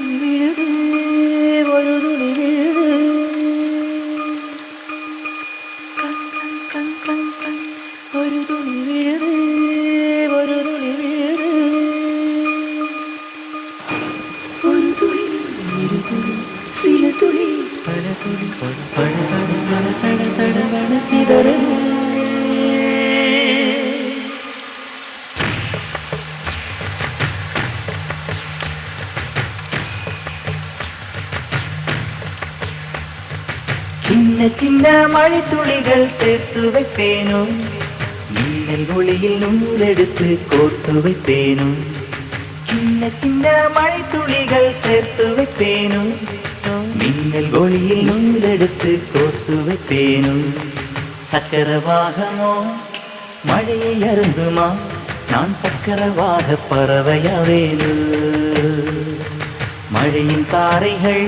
துளி விழுது ஒரு துளி விழுது கண் கண் கண் கண் கண் ஒரு துளி விழுது ஒரு துளி விழுது ஒரு துளி இரு துளி சில துளி பல துளி பட பட பட தட தட சட சிதறுது சின்ன சின்ன மழை துளிகள் சேர்த்து வைப்பேனோ மின்னல் ஒளியில் நூலெடுத்து கோர்த்து வைப்பேனோ சின்ன சின்ன மழை துளிகள் சேர்த்து வைப்பேனோ மின்னல் ஒளியில் நூலெடுத்து கோர்த்து வைப்பேனோ சக்கரவாகமோ மழையை அருந்துமா நான் சக்கரவாக பறவையாவேனோ மழையின் தாரைகள்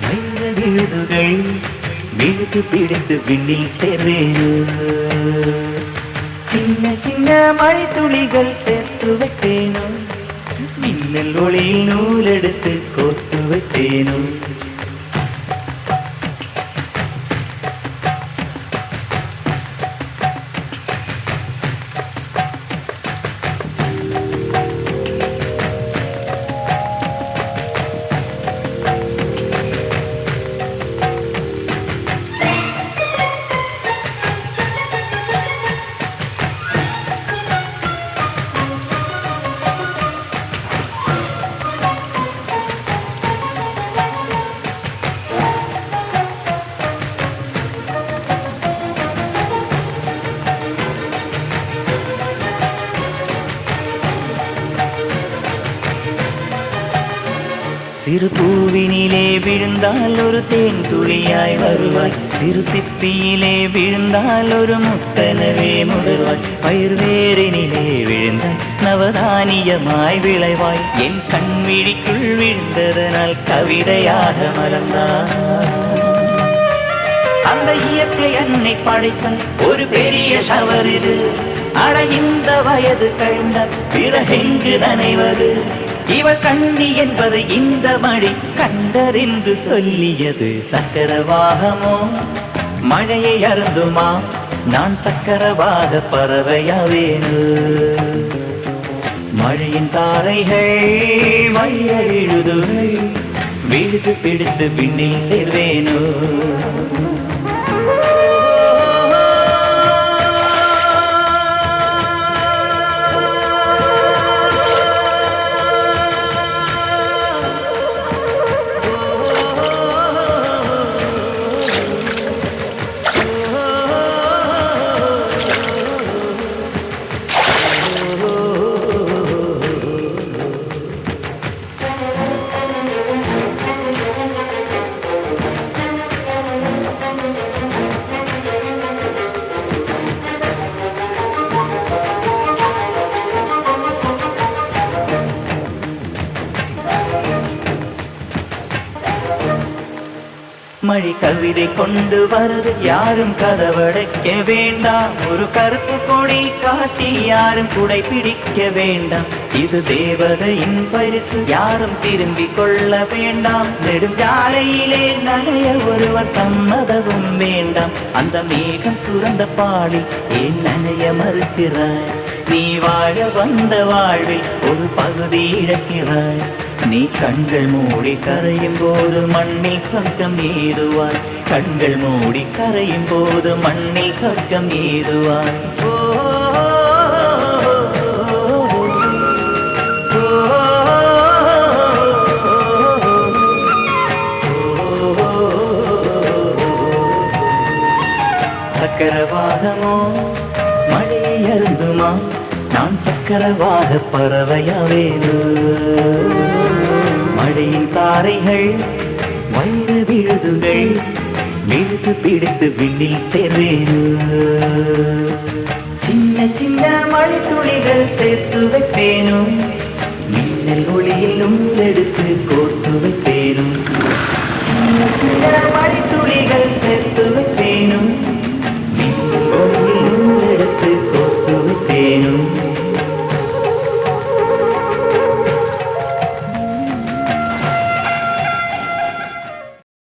வைர விழுதுகள் விழுது பிடித்து விண்ணில் சேர்வேனோ சின்ன சின்ன மழை துளிகள் சேர்த்து வைப்பேனோ மின்னல் ஒளியில் நூலெடுத்து கோர்த்து வைப்பேனோ சிறு பூவினிலே விழுந்தால் ஒரு தேன் துளியாய் வருவாய் சிறு சிப்பியிலே விழுந்தால் ஒரு முத்தனவே முடர்வாய் பயிர் வேரினிலே விழுந்தால் நவதானியமாய் விளைவாய் என் கண் விழிக்குள் விழுந்ததனால் கவிதையாக மறந்தாய் அந்த இயற்கை என்னை படைத்தால் ஒரு பெரிய ஷவர் இது அட இந்த வயது கழிந்தால் பிறகெங்கு நனைவது இவள் கண்ணி என்பது இந்த மழை கண்டறிந்து சொல்லியது சக்கரவாகமோ மழையை அருந்துமா நான் சக்கரவாக பறவையாவேனோ மழையின் தாரைகள் வைர விழுதுகள் விழுது பிடித்து விண்ணில் சேர்வேனோ மழை கவிதை கொண்டு வருது யாரும் கதவடைக்க வேண்டாம் ஒரு கருப்பு கொடி காட்டி யாரும் குடை பிடிக்க வேண்டாம் இது தேவதையின் பரிசு யாரும் திரும்பி கொள்ள வேண்டாம் நெடுஞ்சாலையிலே நனைய ஒருவர் சம்மதவும் வேண்டாம் அந்த மேகம் சுரந்த பாடில் ஏன் நனைய மறுக்கிறாய் நீ வாழ வந்த வாழ்வில் ஒரு பகுதி இழக்கிறாய் நீ கண்கள் மூடி கரையும் போது மண்ணில் சொர்க்கம் ஏதுவாய் கண்கள் மூடி கரையும் போது மண்ணில் சொர்க்கம் ஏதுவாய் சக்கரவாகமோ மழையை அருந்துமா நான் சக்கரவாக பறவையாவேனோ மழையின் தாரைகள் வைர விழுதுகள் விழுது பிடித்து விண்ணில் சேர்வேனோ சின்ன சின்ன மழை துளிகள் சேர்த்து வைப்பேனோ மின்னல் ஒளியில் நூலெடுத்து கோர்த்து வைப்பேனோ சின்ன சின்ன